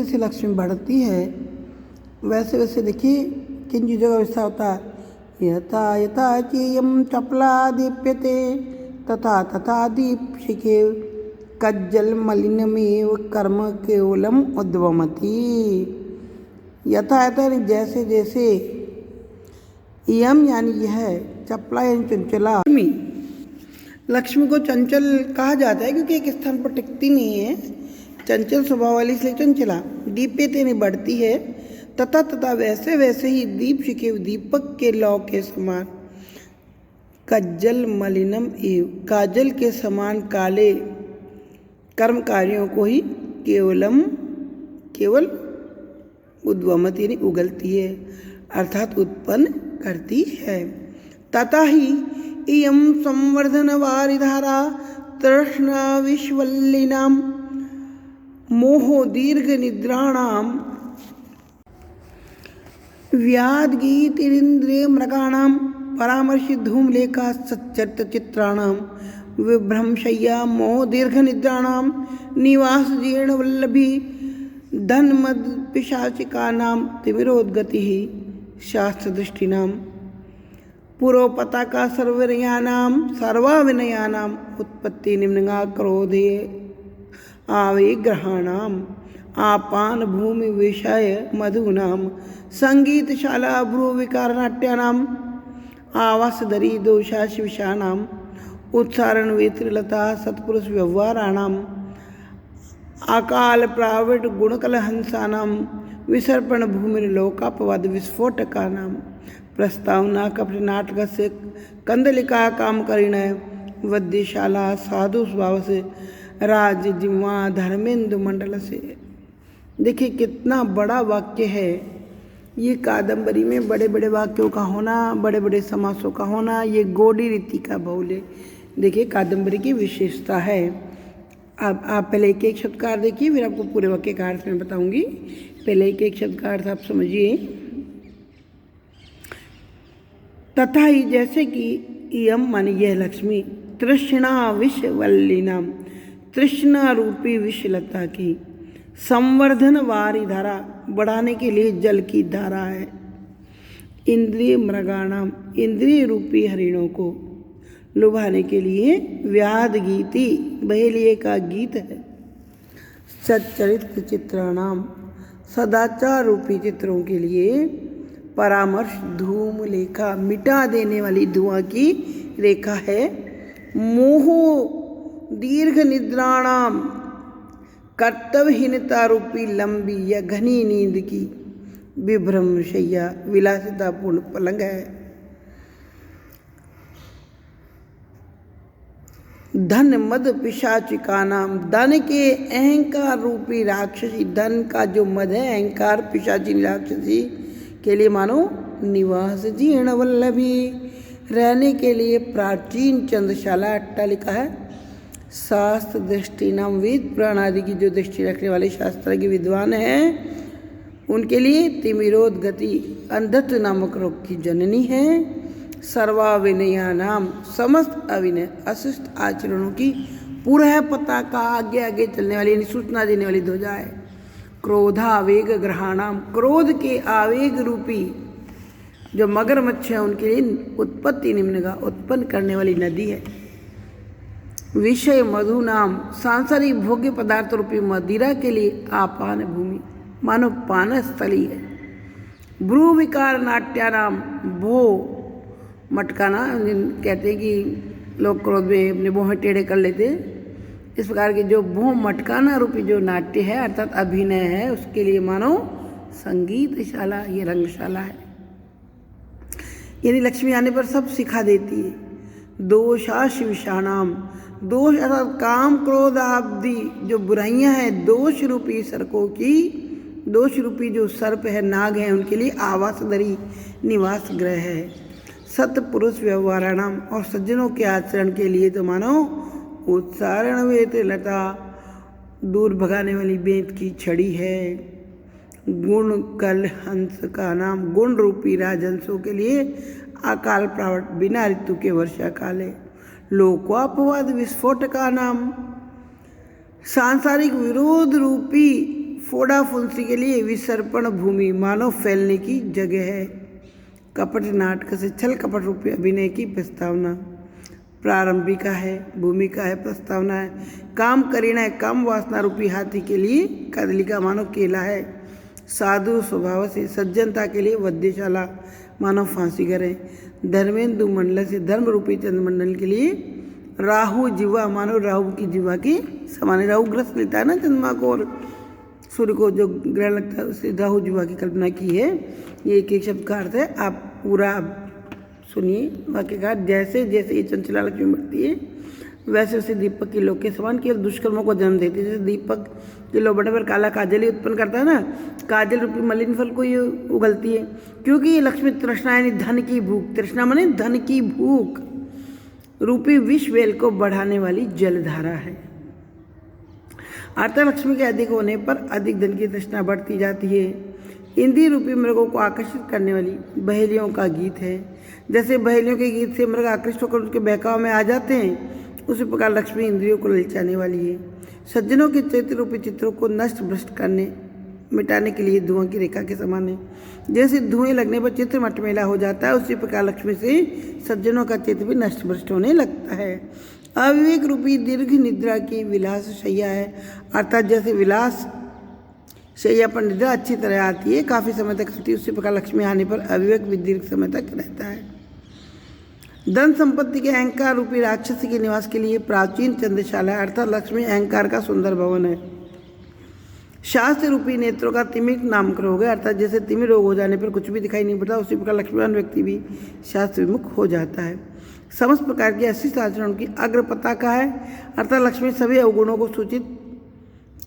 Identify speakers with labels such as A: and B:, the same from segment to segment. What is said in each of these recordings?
A: जैसे जैसे लक्ष्मी बढ़ती है वैसे वैसे देखिए किन चीज़ों का विस्तार होता है। यथा यथा चेयम चपला दीप्यते तथा तथा दीपशिखे कज्जल मलिनमेव कर्म केवलम उद्वमति। यथा यथा यानी जैसे जैसे, यम यानी यह, चपला यानी चंचला। लक्ष्मी को चंचल कहा जाता है क्योंकि एक स्थान पर टिकती नहीं है, चंचल स्वभाव वाली इसलिए चंचला। दीप्यते यानी बढ़ती है, तथा तथा वैसे वैसे ही दीप शिखे दीपक के लौ के समान, कज्जल मलिनम एव काजल के समान काले कर्म कार्यों को ही केवल उद्वमत यानी उगलती है अर्थात उत्पन्न करती है। तथा ही इयं संवर्धन वारिधारा तृष्णा विश्वल्लिनाम मोहो दीर्घ निद्राणाम व्याध गीतिरिंद्रिय मृगाणाम परामर्शि धूमलेखा सच्चरित चित्राणाम विभ्रमशय्या मोह दीर्घ निद्राणाम निवास जीर्ण वल्लभी धनमद पिशाचिकानाम तिमिरोद्गति शास्त्र दृष्टिनाम पूर्वपताका सर्वाविनयानाम उत्पत्ति निम्नगा क्रोधे आवेग्रहाणाम आपान भूमि विषय मधुनाम संगीतशाला भ्रुविकार नाट्यानाम आवासदरी दोषाश विषाणाम उत्सारण वेत्रलता सत्पुरुष व्यवहाराणाम अकाल प्राविट गुणकलहंसानाम विसर्पण भूमिर्लोकापवाद विस्फोटकानाम प्रस्तावना कपटनाटक से कंदलिका काम करिणय वद्यशाला साधु स्वभाव से राज जिम्वा धर्मेंदु मंडल से। देखिए कितना बड़ा वाक्य है ये। कादम्बरी में बड़े बड़े वाक्यों का होना, बड़े बड़े समासों का होना, ये गौड़ी रीति का बहुल है। देखिए कादम्बरी की विशेषता है। अब आप पहले एक एक शब्द का अर्थ देखिए, फिर आपको पूरे वाक्य का अर्थ मैं बताऊंगी। पहले एक एक शब्द का अर्थ आप समझिए। तथा ही जैसे कि इयम मानी यह लक्ष्मी तृष्णा विषवल्लिनाम तृष्णा रूपी विषलता की संवर्धन वारी धारा बढ़ाने के लिए जल की धारा है। इंद्रिय मृगाणाम इंद्रिय रूपी हरिणों को लुभाने के लिए व्याध गीति बहेलिए का गीत है। सच्चरित चित्राणाम सदाचार रूपी चित्रों के लिए परामर्श धूम लेखा मिटा देने वाली धुआं की रेखा है। मोहो दीर्घ निद्राणाम कर्तव्यहीनता रूपी लंबी या घनी नींद की विभ्रम शैया विलासितापूर्ण पलंग है। धन मद पिशाचिका नाम धन के अहंकार रूपी राक्षसी, धन का जो मद है अहंकार पिशाची राक्षसी के लिए मानो निवास जीर्ण वल्लभी रहने के लिए प्राचीन चंद्रशाला अट्टालिका है। शास्त्र दृष्टि नाम वेद पुराण आदि की जो दृष्टि रखने वाले शास्त्र के विद्वान हैं उनके लिए तिमिरोद्गति अंधत्व नामक रोग की जननी है। सर्वाविनया नाम समस्त अविनय अशिष्ट आचरणों की पूरा पता का आगे आगे चलने वाली यानी सूचना देने वाली ध्वजा है। क्रोधावेग ग्रहाणाम क्रोध के आवेग रूपी जो मगरमच्छ है उनके लिए उत्पत्ति निम्न का उत्पन्न करने वाली नदी है। विषय मधु नाम सांसारिक भोग्य पदार्थ रूपी मदिरा के लिए आपान भूमि मानो पान स्थली है। भ्रू विकार नाट्या नाम भो मटकाना कहते हैं कि लोग क्रोध में अपने भों टेढ़े कर लेते हैं। इस प्रकार के जो भों मटकाना रूपी जो नाट्य है अर्थात अभिनय है उसके लिए मानो संगीतशाला ये रंगशाला है। यानी लक्ष्मी आने पर सब सिखा देती है। दोषाश विषाणाम दोष अर्थात काम क्रोध आदि जो बुराइयां हैं दोष रूपी सर्पों की दोष रूपी जो सर्प है नाग है उनके लिए आवास दरी निवास ग्रह है। सत्पुरुष व्यवहाराणाम और सज्जनों के आचरण के लिए तो मानो उत्सारण वेत लता दूर भगाने वाली बेंत की छड़ी है। गुण कल हंस का नाम गुण रूपी राजहंसों के लिए अकाल प्रावट बिना ऋतु के वर्षा काल है। लोकोपवाद विस्फोट का नाम सांसारिक विरोध रूपी फोड़ा फुंसी के लिए विसर्पण भूमि, मानव फैलने की जगह है। कपट नाटक से छल कपट रूपी अभिनय की प्रस्तावना। प्रारंभिका है, भूमिका है, प्रस्तावना है। काम करीना है, काम वासना रूपी हाथी के लिए कदलिका मानव केला है। साधु स्वभाव से सज्जनता के लिए वध्यशाला, मानव फांसी घर है। धर्मेंदु मंडल से धर्म रूपी चंद्रमंडल के लिए राहु जीवा, मानव राहु की जीवा की समान। राहु ग्रस्त लेता है ना चंद्रमा को और सूर्य को, जो ग्रहण लगता है उससे राहु जीवा की कल्पना की है। ये एक शब्द का अर्थ है। आप पूरा सुनिए वाक्यकार। जैसे जैसे ये चंचला लक्ष्मी बढ़ती है वैसे वैसे दीपक की लो के समान केवल दुष्कर्मों को जन्म देती है। जैसे दीपक के लो बढ़ने पर काला काजल ही उत्पन्न करता है ना, काजल रूपी मलिन फल को ये उगलती है। क्योंकि ये लक्ष्मी तृष्णा यानी धन की भूख, तृष्णा माने धन की भूख रूपी विष वेल को बढ़ाने वाली जलधारा है। अर्थात लक्ष्मी के अधिक होने पर अधिक धन की तृष्णा बढ़ती जाती है। इंद्रिय रूपी मृगों को आकर्षित करने वाली बहेलियों का गीत है। जैसे बहेलियों के गीत से मृग आकृष्ट होकर उसके बहकाव में आ जाते हैं, उसी प्रकार लक्ष्मी इंद्रियों को ललचाने वाली है। सज्जनों के चैत्र रूपी चित्रों को नष्ट भ्रष्ट करने मिटाने के लिए धुआं की रेखा के समान है। जैसे धुएं लगने पर चित्र मटमेला हो जाता है, उसी प्रकार लक्ष्मी से सज्जनों का चित्र भी नष्ट भ्रष्ट होने लगता है। अविवेक रूपी दीर्घ निद्रा की विलास शैया है। अर्थात जैसे विलास शैया पर निद्रा अच्छी तरह आती है, काफ़ी समय तक आती है, उसी प्रकार लक्ष्मी आने पर अविवेक भी दीर्घ समय तक रहता है। धन संपत्ति के अहंकार रूपी राक्षसी के निवास के लिए प्राचीन चंद्रशाला है। अर्थात लक्ष्मी अहंकार का सुंदर भवन है। शास्त्र रूपी नेत्रों का तिमिर नामकरण हो गया। अर्थात जैसे तिमिर रोग हो जाने पर कुछ भी दिखाई नहीं पड़ता, उसी प्रकार लक्ष्मीवान व्यक्ति भी शास्त्र विमुख हो जाता है। समस्त प्रकार की 80 आचरण की अग्र पताका है। अर्थात लक्ष्मी सभी अवगुणों को सूचित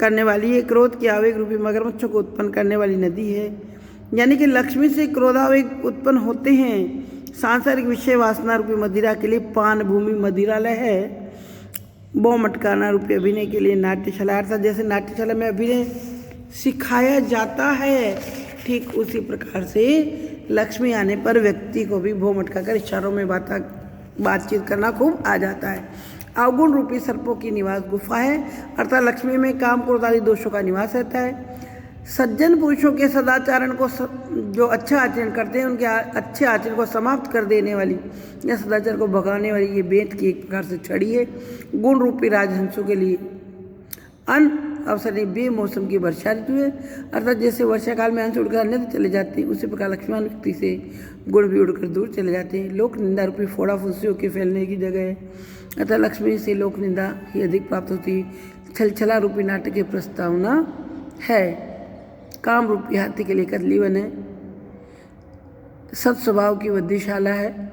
A: करने वाली है। क्रोध के आवेग रूपी मगरमच्छों को उत्पन्न करने वाली नदी है। यानी कि लक्ष्मी से क्रोधावेग उत्पन्न होते हैं। सांसारिक विषय वासना रूपी मदिरा के लिए पान भूमि मदिरालय है। बो मटकाना रूपी अभिनय के लिए नाट्यशाला। अर्थात जैसे नाट्यशाला में अभिनय सिखाया जाता है, ठीक उसी प्रकार से लक्ष्मी आने पर व्यक्ति को भी भो मटका कर इशारों में बातचीत करना खूब आ जाता है। अवगुण रूपी सर्पों की निवास गुफा है। अर्थात लक्ष्मी में काम क्रोध आदि दोषों का निवास रहता है। सज्जन पुरुषों के सदाचरण को जो अच्छा आचरण करते हैं उनके अच्छे आचरण को समाप्त कर देने वाली या सदाचार को भगाने वाली ये बेंत की एक प्रकार से छड़ी है। गुण रूपी राजहंसों के लिए अन्न अवसर बेमौसम की वर्षा ऋतु है। अर्थात जैसे वर्षा काल में अंश उड़कर अन्यत्र चले जाते हैं, उसी प्रकार लक्ष्मीवान व्यक्ति से गुण भी उड़कर दूर चले जाते हैं। लोक निंदा रूपी फोड़ा फुंसियों के फैलने की जगह है। अर्थात लक्ष्मी से लोक निंदा ही अधिक प्राप्त होती है। छलछला रूपी नाटक की प्रस्तावना है। काम रूपी हाथी के लिए कदली वन है। सत स्वभाव की वध्यशाला है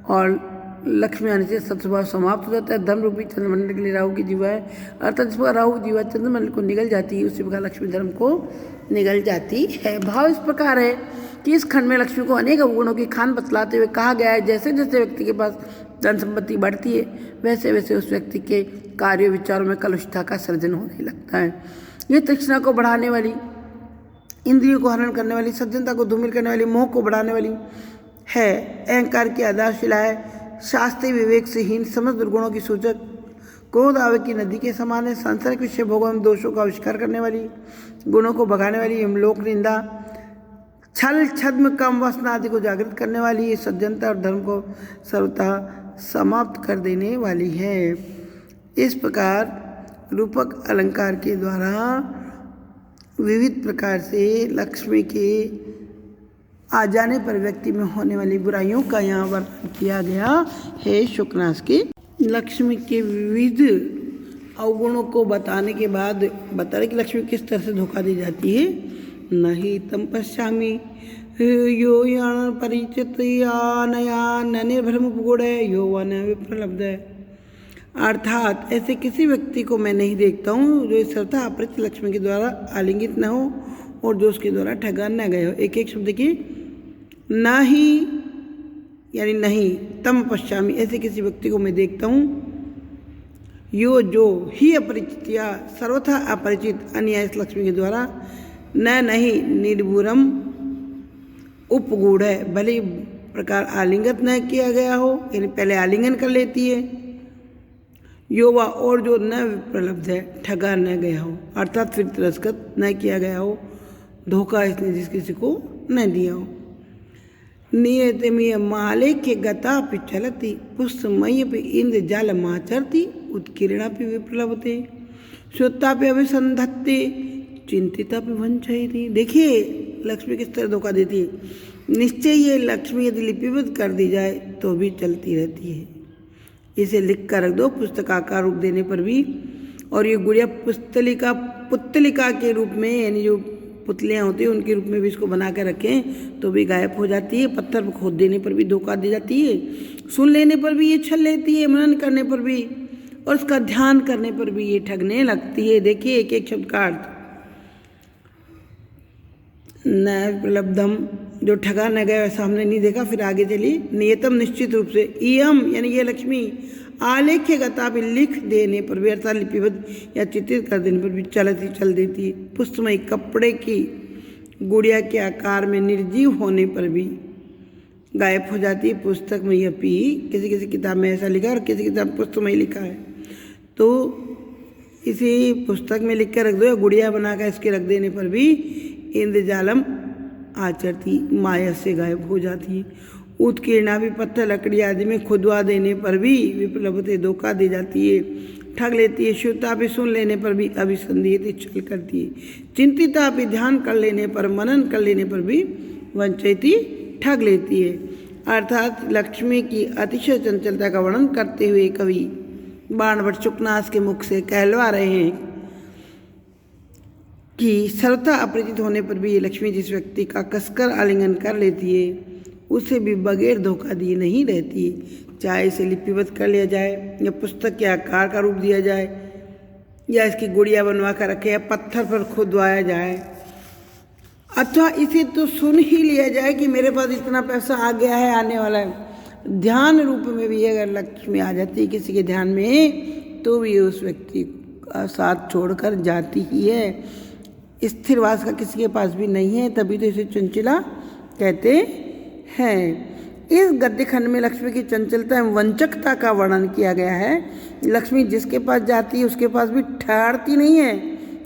A: और लक्ष्मी आने से सत स्वभाव समाप्त हो जाता है। धर्म रूपी चंद्रमंडल के लिए राहु की जीवा है। अर्थात जिस प्रकार राहु जीवा चंद्रमंडल को निगल जाती है, उसी प्रकार लक्ष्मी धर्म को निगल जाती है। भाव इस प्रकार है कि इस खंड में लक्ष्मी को अनेक अवगुणों की खान बतलाते हुए कहा गया है। जैसे जैसे व्यक्ति के पास धन संपत्ति बढ़ती है, वैसे वैसे उस व्यक्ति के कार्य विचारों में कलुषता का सर्जन होने लगता है। ये तृष्णा को बढ़ाने वाली, इंद्रियों को हरण करने वाली, सज्जनता को धूमिल करने वाली, मोह को बढ़ाने वाली है। अहंकार की आधारशिला है। शास्त्रीय विवेक से हीन समस्त दुर्गुणों की सूचक, क्रोध आवेग की नदी के समान है। सांसारिक विषय भोगों एवं दोषों का आविष्कार करने वाली, गुणों को भगाने वाली एवं लोक निंदा, छल छद्म काम वासना आदि को जागृत करने वाली, ये सज्जनता और धर्म को सर्वथा समाप्त कर देने वाली है। इस प्रकार रूपक अलंकार के द्वारा विविध प्रकार से लक्ष्मी के आ जाने पर व्यक्ति में होने वाली बुराइयों का यहाँ वर्णन किया गया है। शुकनास के लक्ष्मी के विविध अवगुणों को बताने के बाद बता रहे कि लक्ष्मी किस तरह से धोखा दी जाती है। नहीं तम पश्यामी यो यान परिचित यानया निर्भ्रम उपगुण है यो वन विप्रलब्ध है। अर्थात ऐसे किसी व्यक्ति को मैं नहीं देखता हूँ जो इस सर्वथा अपरिचित लक्ष्मी के द्वारा आलिंगित न हो और जो उसके द्वारा ठगा न गए हो। एक एक शब्द देखिए, ना ही यानी नहीं, तम पश्चामी ऐसे किसी व्यक्ति को मैं देखता हूँ, यो जो ही अपरिचित या सर्वथा अपरिचित अन्य इस लक्ष्मी के द्वारा, न नहीं निर्भुरम उपगूढ़ है, भले प्रकार आलिंगत न किया गया हो, यानी पहले आलिंगन कर लेती है। योवा और जो न प्रलब्ध है, ठगा न गया हो, अर्थात फिर तिरस्कृत न किया गया हो, धोखा इसने जिस किसी को न दिया हो। नियतमीय मालेख्य गता पे चलती पुष्पमय पे इंद्र जाल माचरती उत्कीर्णा पे विप्लवते श्रोता पे अभिसंधत्ते चिंतिता पे वंचयती। देखिए लक्ष्मी किस तरह धोखा देती है। निश्चय ये लक्ष्मी यदि लिपिबद्ध कर दी जाए तो भी चलती रहती है। इसे लिख कर रख दो पुस्तकाकार रूप देने पर भी, और ये गुड़िया पुतलिका के रूप में, यानी जो पुतलियाँ होती हैं उनके रूप में भी इसको बना कर रखें तो भी गायब हो जाती है। पत्थर पर खोद देने पर भी धोखा दे जाती है, सुन लेने पर भी ये छल लेती है, मनन करने पर भी, और उसका ध्यान करने पर भी ये ठगने लगती है। देखिए एक एक शब्द का अर्थ। न प्रलब्धम, जो ठगा न गया वैसा हमने नहीं देखा। फिर आगे चली, नियतम निश्चित रूप से, इयम यानी ये लक्ष्मी, आलेख्य गता भी लिख देने पर भी, अर्थात लिपिबद्ध या चित्रित कर देने पर भी चल देती है। पुष्पमय कपड़े की गुड़िया के आकार में निर्जीव होने पर भी गायब हो जाती है। पुस्तक में यह पी, किसी किसी किताब में ऐसा लिखा है और किसी किताब पुस्तकमय लिखा है, तो इसी पुस्तक में लिख कर रख दो या गुड़िया बनाकर इसके रख देने पर भी इंद्रजालम आचरती, माया से गायब हो जाती है। उत्कीर्णा भी, पत्थर लकड़ी आदि में खुदवा देने पर भी विप्लवते, धोखा दे जाती है, ठग लेती है। श्रुता भी, सुन लेने पर भी अभिसंधित, छल करती है। चिंतिता भी, ध्यान कर लेने पर, मनन कर लेने पर भी वंचयती, ठग लेती है। अर्थात लक्ष्मी की अतिशय चंचलता का वर्णन करते हुए कवि बाणभट्ट शुकनास के मुख से कहलवा रहे हैं कि सर्वथा अपरिचित होने पर भी ये लक्ष्मी जिस व्यक्ति का कसकर आलिंगन कर लेती है उसे भी बगैर धोखा दिए नहीं रहती। चाहे इसे लिपिबद्ध कर लिया जाए या पुस्तक के आकार का रूप दिया जाए या इसकी गुड़िया बनवा कर रखे या पत्थर पर खुदवाया जाए, अथवा इसे तो सुन ही लिया जाए कि मेरे पास इतना पैसा आ गया है, आने वाला है। ध्यान रूप में भी अगर लक्ष्मी आ जाती है किसी के ध्यान में तो भी उस व्यक्ति का साथ छोड़कर जाती ही है। स्थिरवास का किसी के पास भी नहीं है, तभी तो इसे चंचला कहते हैं। इस गद्य खंड में लक्ष्मी की चंचलता एवं वंचकता का वर्णन किया गया है। लक्ष्मी जिसके पास जाती है उसके पास भी ठहरती नहीं है,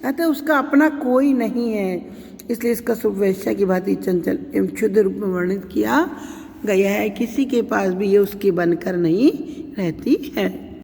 A: अतः उसका अपना कोई नहीं है, इसलिए इसका स्वरूप वैश्या की भांति चंचल एवं क्षुद्र रूप में वर्णित किया गया है। किसी के पास भी ये उसकी बनकर नहीं रहती है।